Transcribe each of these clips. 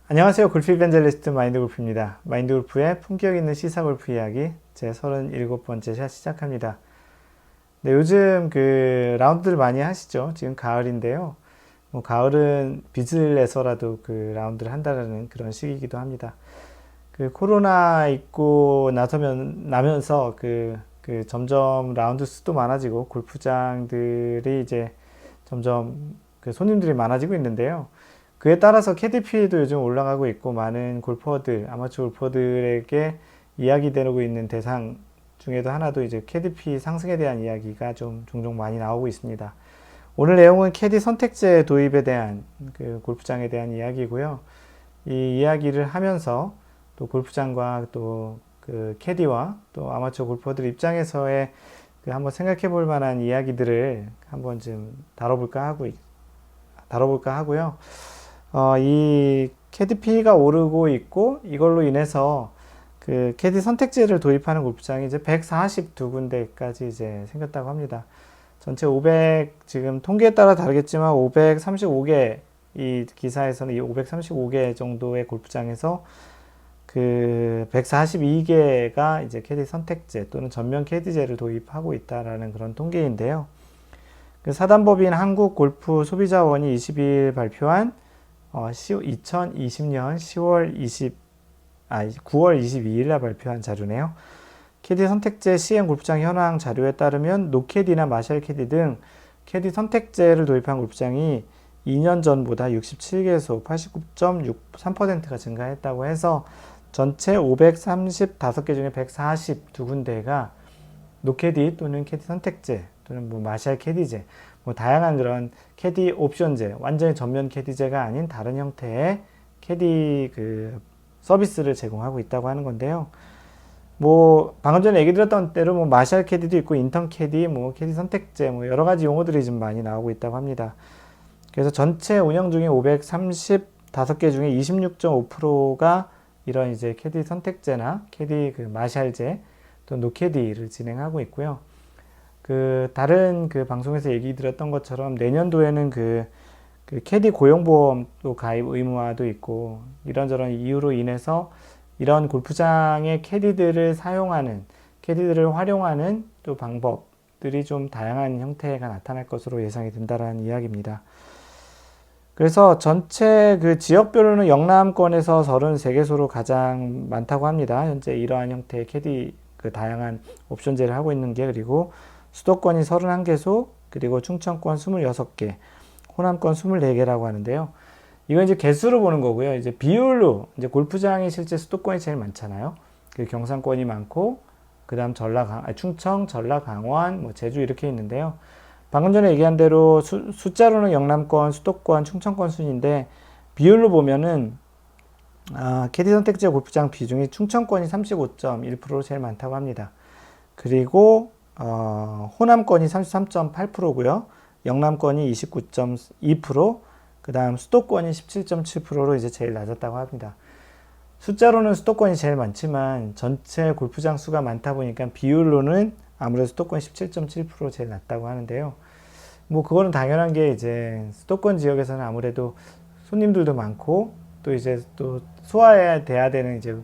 안녕하세요. 골프 이벤젤리스트 마인드골프입니다. 마인드골프의 품격 있는 시사골프 이야기 제 37번째 샷 시작합니다. 네, 요즘 라운드들 많이 하시죠? 지금 가을인데요. 가을은 빚을 내서라도 라운드를 한다는 그런 시기이기도 합니다. 코로나 있고 나면서 점점 라운드 수도 많아지고 골프장들이 이제 점점 손님들이 많아지고 있는데요. 그에 따라서 KDP도 요즘 올라가고 있고 많은 골퍼들, 아마추어 골퍼들에게 이야기되고 있는 대상 중에도 하나도 이제 KDP 상승에 대한 이야기가 좀 종종 많이 나오고 있습니다. 오늘 내용은 캐디 선택제 도입에 대한 골프장에 대한 이야기고요. 이 이야기를 하면서 또 골프장과 또 캐디와 또 아마추어 골퍼들 입장에서의 한번 생각해 볼 만한 이야기들을 한번 좀 다뤄볼까 하고요. 이 캐디피가 오르고 있고 이걸로 인해서 캐디 선택제를 도입하는 골프장이 이제 142군데까지 이제 생겼다고 합니다. 전체 500 지금 통계에 따라 다르겠지만 535개 이 기사에서는 이 535개 정도의 골프장에서 142개가 이제 캐디 선택제 또는 전면 캐디제를 도입하고 있다라는 그런 통계인데요. 사단법인 한국골프소비자원이 22일 발표한 2020년 9월 22일 날 발표한 자료네요. 캐디 선택제 시행 골프장 현황 자료에 따르면 노캐디나 마샬 캐디 등 캐디 선택제를 도입한 골프장이 2년 전보다 67개소 89.63%가 증가했다고 해서 전체 535개 중에 142군데가 노캐디 또는 캐디 선택제 또는 마샬 캐디제 다양한 그런 캐디 옵션제, 완전히 전면 캐디제가 아닌 다른 형태의 캐디 서비스를 제공하고 있다고 하는 건데요. 방금 전에 얘기 드렸던 대로 마샬 캐디도 있고 인턴 캐디, 캐디 선택제 여러 가지 용어들이 좀 많이 나오고 있다고 합니다. 그래서 전체 운영 중에 535개 중에 26.5%가 이런 이제 캐디 선택제나 캐디 마샬제 또 노캐디를 진행하고 있고요. 다른 방송에서 얘기 드렸던 것처럼 내년도에는 캐디 고용보험도 가입 의무화도 있고 이런저런 이유로 인해서 이런 골프장의 캐디들을 활용하는 또 방법들이 좀 다양한 형태가 나타날 것으로 예상이 된다는 이야기입니다. 그래서 전체 지역별로는 영남권에서 33개소로 가장 많다고 합니다. 현재 이러한 형태의 캐디 다양한 옵션제를 하고 있는 게, 그리고 수도권이 31개소, 그리고 충청권 26개, 호남권 24개라고 하는데요. 이건 이제 개수로 보는 거고요. 이제 비율로, 이제 골프장이 실제 수도권이 제일 많잖아요. 경상권이 많고, 그 다음 충청, 전라, 강원, 제주 이렇게 있는데요. 방금 전에 얘기한 대로 숫자로는 영남권, 수도권, 충청권 순인데, 비율로 보면은, 캐디 선택제 골프장 비중이 충청권이 35.1%로 제일 많다고 합니다. 그리고 호남권이 33.8%고요. 영남권이 29.2%, 그 다음 수도권이 17.7%로 이제 제일 낮았다고 합니다. 숫자로는 수도권이 제일 많지만 전체 골프장 수가 많다 보니까 비율로는 아무래도 수도권이 17.7% 제일 낮다고 하는데요. 그거는 당연한 게 이제 수도권 지역에서는 아무래도 손님들도 많고 또 이제 또 소화해야 돼야 되는 이제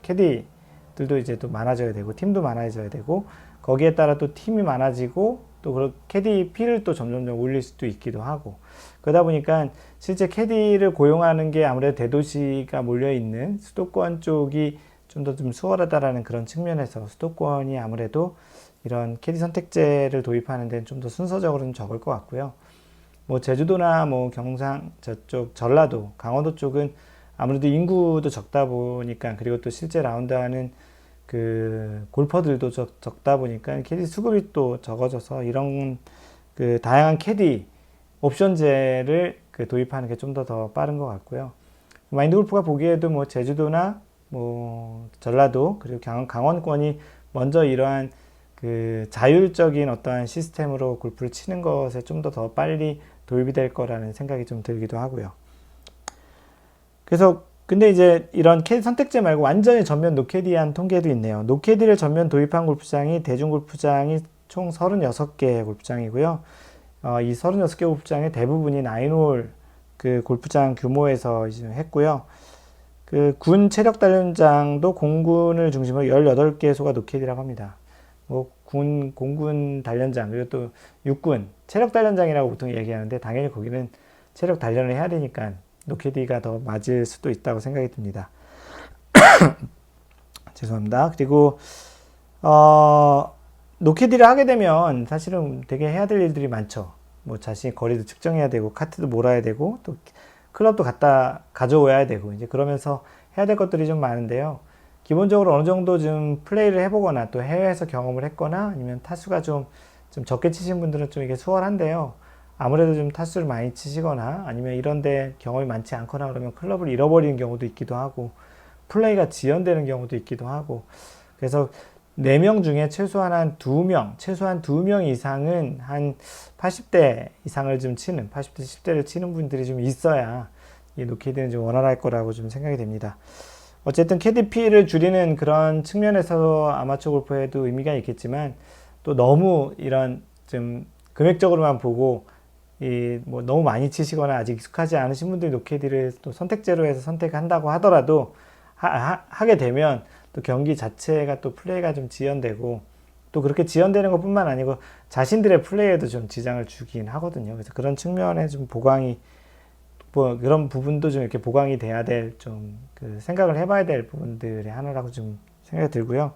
캐디들도 이제 또 많아져야 되고 팀도 많아져야 되고 거기에 따라 또 팀이 많아지고 또 캐디 피를 또 점점 올릴 수도 있기도 하고, 그러다 보니까 실제 캐디를 고용하는 게 아무래도 대도시가 몰려있는 수도권 쪽이 좀 더 좀 수월하다라는 그런 측면에서 수도권이 아무래도 이런 캐디 선택제를 도입하는 데는 좀 더 순서적으로는 적을 것 같고요. 제주도나 경상 저쪽 전라도, 강원도 쪽은 아무래도 인구도 적다 보니까, 그리고 또 실제 라운드하는 골퍼들도 적다 보니까 캐디 수급이 또 적어져서 이런 다양한 캐디 옵션제를 도입하는 게 좀 더 빠른 것 같고요. 마인드 골프가 보기에도 제주도나 전라도 그리고 강원권이 먼저 이러한 자율적인 어떠한 시스템으로 골프를 치는 것에 좀 더 빨리 도입이 될 거라는 생각이 좀 들기도 하고요. 그래서 근데 이제 이런 캐디 선택제 말고 완전히 전면 노캐디한 통계도 있네요. 노캐디를 전면 도입한 골프장이 대중골프장이 총 36개 골프장이고요. 이 36개 골프장의 대부분이 9홀 골프장 규모에서 이제 했고요. 그 군 체력 단련장도 공군을 중심으로 18개소가 노캐디라고 합니다. 뭐 공군 단련장, 그리고 또 육군 체력 단련장이라고 보통 얘기하는데 당연히 거기는 체력 단련을 해야 되니까 노캐디가 더 맞을 수도 있다고 생각이 듭니다. 죄송합니다. 그리고 노캐디를 하게 되면 사실은 되게 해야 될 일들이 많죠. 뭐 자신이 거리도 측정해야 되고 카트도 몰아야 되고 또 클럽도 갖다 가져와야 되고 이제 그러면서 해야 될 것들이 좀 많은데요. 기본적으로 어느 정도 좀 플레이를 해보거나 또 해외에서 경험을 했거나 아니면 타수가 좀 적게 치신 분들은 좀 이게 수월한데요. 아무래도 좀 타수를 많이 치시거나 아니면 이런데 경험이 많지 않거나 그러면 클럽을 잃어버리는 경우도 있기도 하고 플레이가 지연되는 경우도 있기도 하고 그래서 4명 중에 최소한 2명 이상은 한 80대 이상을 좀 치는 80대 10대를 치는 분들이 좀 있어야 이 노캐디는 좀 원활할 거라고 좀 생각이 됩니다. 어쨌든 KDP를 줄이는 그런 측면에서 아마추어 골프에도 의미가 있겠지만 또 너무 이런 좀 금액적으로만 보고 뭐 너무 많이 치시거나 아직 익숙하지 않으신 분들이 노캐디를 또 선택제로 해서 선택한다고 하더라도 하게 되면 또 경기 자체가 또 플레이가 좀 지연되고 또 그렇게 지연되는 것뿐만 아니고 자신들의 플레이에도 좀 지장을 주긴 하거든요. 그래서 그런 측면에 좀 보강이 뭐 그런 부분도 좀 이렇게 보강이 돼야 될 좀 그 생각을 해봐야 될 부분들의 하나라고 좀 생각이 들고요.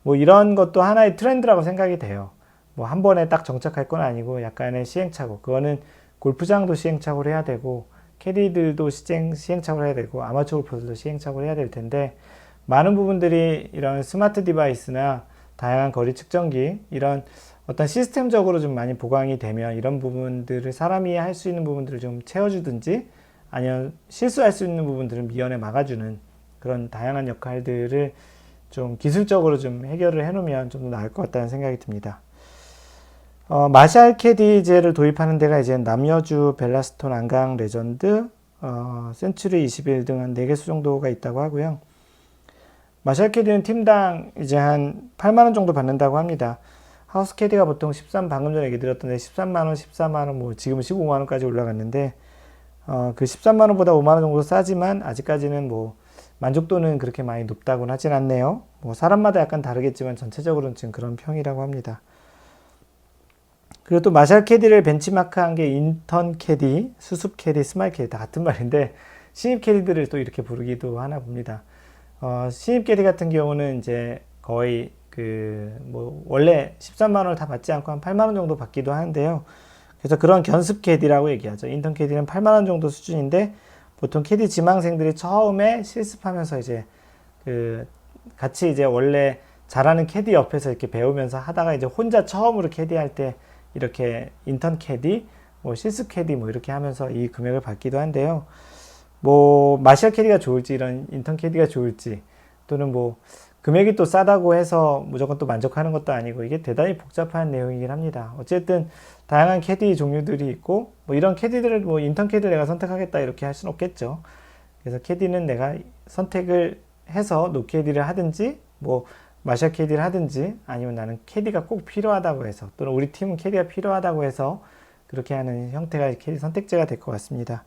뭐 이런 것도 하나의 트렌드라고 생각이 돼요. 뭐 한 번에 딱 정착할 건 아니고 약간의 시행착오. 그거는 골프장도 시행착오를 해야 되고 캐디들도 시행착오를 해야 되고 아마추어 골퍼들도 시행착오를 해야 될 텐데 많은 부분들이 이런 스마트 디바이스나 다양한 거리 측정기 이런 어떤 시스템적으로 좀 많이 보강이 되면 이런 부분들을 사람이 할 수 있는 부분들을 좀 채워주든지 아니면 실수할 수 있는 부분들을 미연에 막아주는 그런 다양한 역할들을 좀 기술적으로 좀 해결을 해놓으면 좀 더 나을 것 같다는 생각이 듭니다. 마샬 캐디제를 도입하는 데가 이제 남여주, 벨라스톤, 안강, 레전드, 센츄리 21 등 한 4개소 정도가 있다고 하고요. 마샬 캐디는 팀당 이제 한 8만원 정도 받는다고 합니다. 하우스 캐디가 보통 방금 전에 얘기 드렸던데 13만원, 14만원, 뭐 지금은 15만원까지 올라갔는데, 그 13만원보다 5만원 정도 싸지만 아직까지는 뭐 만족도는 그렇게 많이 높다고는 하진 않네요. 뭐 사람마다 약간 다르겠지만 전체적으로는 지금 그런 평이라고 합니다. 그리고 또 마샬 캐디를 벤치마크한 게 인턴 캐디, 수습 캐디, 스마일 캐디 다 같은 말인데 신입 캐디들을 또 이렇게 부르기도 하나 봅니다. 신입 캐디 같은 경우는 이제 거의 뭐 원래 13만원을 다 받지 않고 한 8만원 정도 받기도 하는데요. 그래서 그런 견습 캐디라고 얘기하죠. 인턴 캐디는 8만원 정도 수준인데 보통 캐디 지망생들이 처음에 실습하면서 이제 같이 이제 원래 잘하는 캐디 옆에서 이렇게 배우면서 하다가 이제 혼자 처음으로 캐디할 때 이렇게 인턴 캐디, 뭐 실습 캐디 뭐 이렇게 하면서 이 금액을 받기도 한데요. 뭐 마샬 캐디가 좋을지 이런 인턴 캐디가 좋을지 또는 뭐 금액이 또 싸다고 해서 무조건 또 만족하는 것도 아니고 이게 대단히 복잡한 내용이긴 합니다. 어쨌든 다양한 캐디 종류들이 있고 뭐 이런 캐디들을 뭐 인턴 캐디를 내가 선택하겠다 이렇게 할 수는 없겠죠. 그래서 캐디는 내가 선택을 해서 노캐디를 하든지 뭐 마샬 캐디를 하든지 아니면 나는 캐디가 꼭 필요하다고 해서 또는 우리 팀은 캐디가 필요하다고 해서 그렇게 하는 형태가 캐디 선택제가 될 것 같습니다.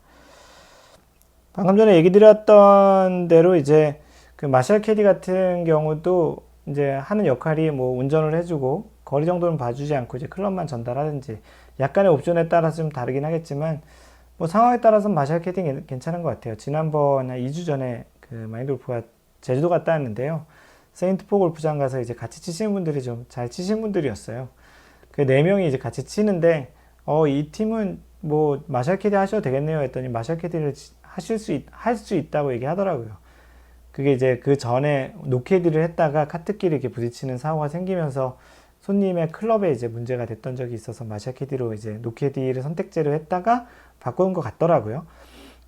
방금 전에 얘기 드렸던 대로 이제 그 마샬 캐디 같은 경우도 이제 하는 역할이 뭐 운전을 해주고 거리 정도는 봐주지 않고 이제 클럽만 전달하든지 약간의 옵션에 따라서 좀 다르긴 하겠지만 뭐 상황에 따라서는 마샬 캐디 괜찮은 것 같아요. 지난번 한 2주 전에 그 마인드 골프가 제주도 갔다 왔는데요. 세인트포 골프장 가서 이제 같이 치시는 분들이 좀 잘 치시는 분들이었어요. 그 4명이 이제 같이 치는데 이 팀은 뭐 마샬 캐디 하셔도 되겠네요 했더니 마샬 캐디를 할 수 있다고 얘기하더라고요. 그게 이제 그 전에 노캐디를 했다가 카트끼리 이렇게 부딪히는 사고가 생기면서 손님의 클럽에 이제 문제가 됐던 적이 있어서 마샬 캐디로 이제 노캐디를 선택제로 했다가 바꾼 것 같더라고요.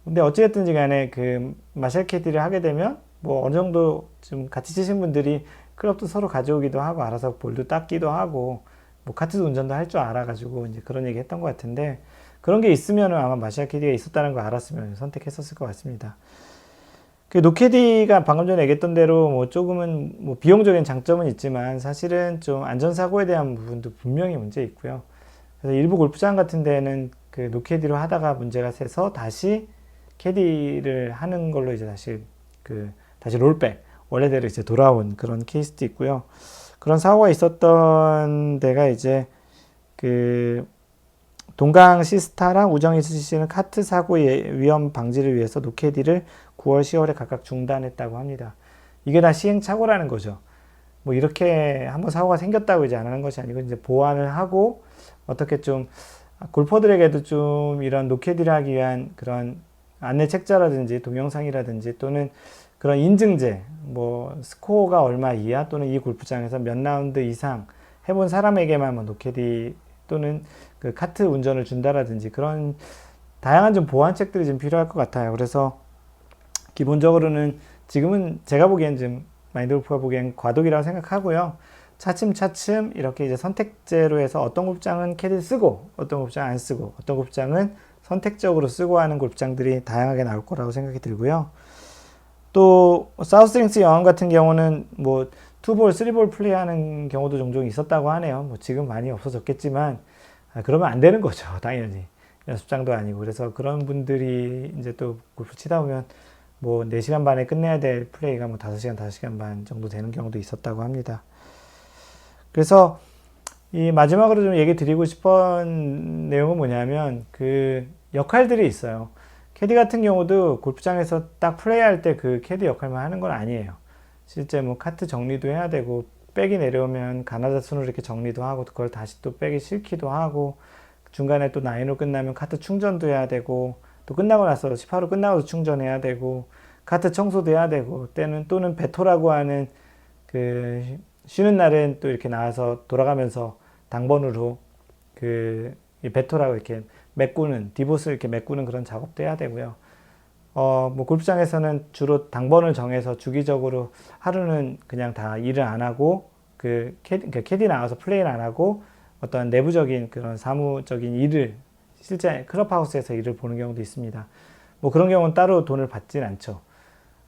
근데 어찌됐든지 간에 그 마샬 캐디를 하게 되면 뭐 어느 정도 좀 같이 치신 분들이 클럽도 서로 가져오기도 하고 알아서 볼도 닦기도 하고 뭐 카트도 운전도 할 줄 알아가지고 이제 그런 얘기 했던 것 같은데 그런 게 있으면 아마 마샬 캐디가 있었다는 걸 알았으면 선택했었을 것 같습니다. 그 노캐디가 방금 전에 얘기했던 대로 뭐 조금은 뭐 비용적인 장점은 있지만 사실은 좀 안전사고에 대한 부분도 분명히 문제 있고요. 그래서 일부 골프장 같은 데는 그 노캐디로 하다가 문제가 새서 다시 캐디를 하는 걸로 이제 다시 다시 롤백, 원래대로 이제 돌아온 그런 케이스도 있고요. 그런 사고가 있었던 데가 이제 동강 시스타랑 우정 SCC는 카트 사고의 위험 방지를 위해서 노캐디를 9월, 10월에 각각 중단했다고 합니다. 이게 다 시행착오라는 거죠. 뭐 이렇게 한번 사고가 생겼다고 이제 안 하는 것이 아니고 이제 보완을 하고 어떻게 좀 골퍼들에게도 좀 이런 노캐디를 하기 위한 그런 안내 책자라든지 동영상이라든지 또는 그런 인증제, 뭐 스코어가 얼마 이하 또는 이 골프장에서 몇 라운드 이상 해본 사람에게만 뭐 노캐디 또는 그 카트 운전을 준다라든지 그런 다양한 좀 보완책들이 좀 필요할 것 같아요. 그래서 기본적으로는 지금은 제가 보기엔 좀 마인드 골프가 보기엔 과도기라고 생각하고요. 차츰차츰 이렇게 이제 선택제로 해서 어떤 골프장은 캐디 쓰고 어떤 골프장 안 쓰고 어떤 골프장은 선택적으로 쓰고 하는 골프장들이 다양하게 나올 거라고 생각이 들고요. 또 사우스링스 영암 같은 경우는 뭐 2볼, 3볼 플레이하는 경우도 종종 있었다고 하네요. 뭐 지금 많이 없어졌겠지만 그러면 안 되는 거죠. 당연히 연습장도 아니고. 그래서 그런 분들이 이제 또 골프 치다 보면 뭐 4시간 반에 끝내야 될 플레이가 뭐 5시간, 5시간 반 정도 되는 경우도 있었다고 합니다. 그래서 이 마지막으로 좀 얘기 드리고 싶은 내용은 뭐냐면 그 역할들이 있어요. 캐디 같은 경우도 골프장에서 딱 플레이할 때 그 캐디 역할만 하는 건 아니에요. 실제 뭐 카트 정리도 해야 되고 백이 내려오면 가나다 순으로 이렇게 정리도 하고 그걸 다시 또 백에 싣기도 하고 중간에 또 9홀 끝나면 카트 충전도 해야 되고 또 끝나고 나서 18홀 끝나고도 충전해야 되고 카트 청소도 해야 되고 또는 배토라고 하는 그 쉬는 날엔 또 이렇게 나와서 돌아가면서 당번으로 이 배토라고 이렇게 메꾸는 디봇을 이렇게 메꾸는 그런 작업도 해야 되고요. 뭐 골프장에서는 주로 당번을 정해서 주기적으로 하루는 그냥 다 일을 안 하고 캐디 나와서 플레이를 안 하고 어떤 내부적인 그런 사무적인 일을 실제 클럽하우스에서 일을 보는 경우도 있습니다. 뭐 그런 경우는 따로 돈을 받진 않죠.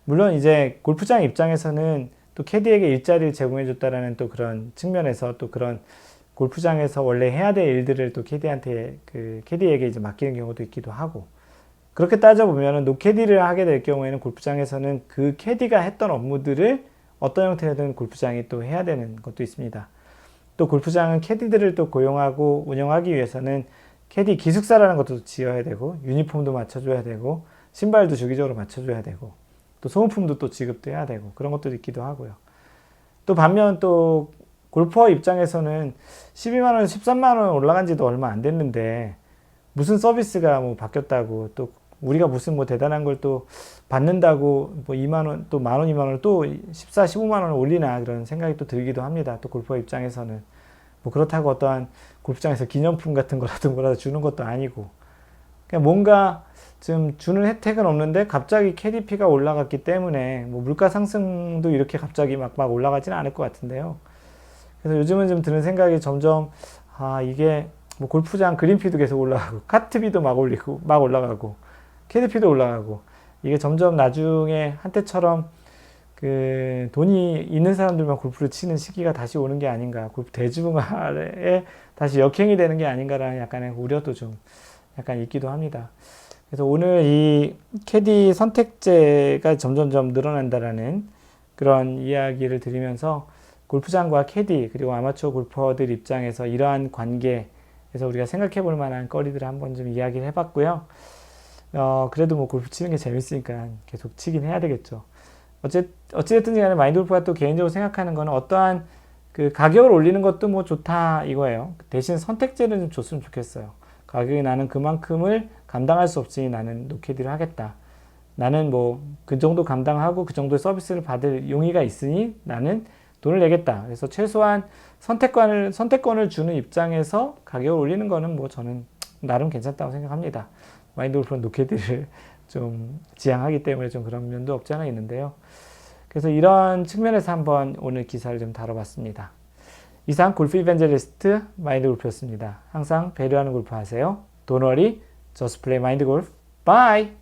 물론 이제 골프장 입장에서는 또 캐디에게 일자리를 제공해 줬다라는 또 그런 측면에서 또 그런 골프장에서 원래 해야 될 일들을 또 캐디에게 이제 맡기는 경우도 있기도 하고 그렇게 따져보면 노캐디를 하게 될 경우에는 골프장에서는 그 캐디가 했던 업무들을 어떤 형태든 골프장이 또 해야 되는 것도 있습니다. 또 골프장은 캐디들을 또 고용하고 운영하기 위해서는 캐디 기숙사라는 것도 지어야 되고 유니폼도 맞춰줘야 되고 신발도 주기적으로 맞춰줘야 되고 또 소모품도 또 지급도 해야 되고 그런 것도 있기도 하고요. 또 반면 또 골퍼 입장에서는 12만원, 13만원 올라간 지도 얼마 안 됐는데 무슨 서비스가 뭐 바뀌었다고 또 우리가 무슨 뭐 대단한 걸 또 받는다고 뭐 2만원 또 만원, 2만원을 또 14, 15만원을 올리나 그런 생각이 또 들기도 합니다. 또 골퍼 입장에서는 뭐 그렇다고 어떠한 골프장에서 기념품 같은 거라도 뭐라도 주는 것도 아니고 그냥 뭔가 좀 주는 혜택은 없는데 갑자기 KDP가 올라갔기 때문에 뭐 물가 상승도 이렇게 갑자기 막 올라가지는 않을 것 같은데요. 그래서 요즘은 좀 드는 생각이 점점 이게 뭐 골프장 그린피도 계속 올라가고 카트비도 막 올라가고 KDP도 올라가고 이게 점점 나중에 한때처럼 그 돈이 있는 사람들만 골프를 치는 시기가 다시 오는 게 아닌가, 골프 대중화에 다시 역행이 되는 게 아닌가라는 약간의 우려도 좀 약간 있기도 합니다. 그래서 오늘 이 캐디 선택제가 점점점 늘어난다라는 그런 이야기를 드리면서 골프장과 캐디 그리고 아마추어 골퍼들 입장에서 이러한 관계에서 우리가 생각해 볼 만한 거리들을 한번 좀 이야기를 해봤고요. 그래도 뭐 골프 치는 게 재밌으니까 계속 치긴 해야 되겠죠. 어찌됐든 간에 마인드 골프가 또 개인적으로 생각하는 거는 어떠한 그 가격을 올리는 것도 뭐 좋다 이거예요. 대신 선택제는 좀 줬으면 좋겠어요. 가격이 나는 그만큼을 감당할 수 없으니 나는 노캐디를 하겠다. 나는 뭐 그 정도 감당하고 그 정도의 서비스를 받을 용의가 있으니 나는 돈을 내겠다. 그래서 최소한 선택권을 주는 입장에서 가격을 올리는 거는 뭐 저는 나름 괜찮다고 생각합니다. 마인드 골프는 노캐디를 좀 지향하기 때문에 좀 그런 면도 없지 않아 있는데요. 그래서 이런 측면에서 한번 오늘 기사를 좀 다뤄봤습니다. 이상 골프 이벤저리스트 마인드 골프였습니다. 항상 배려하는 골프 하세요. Don't worry, just play 마인드 골프. Bye!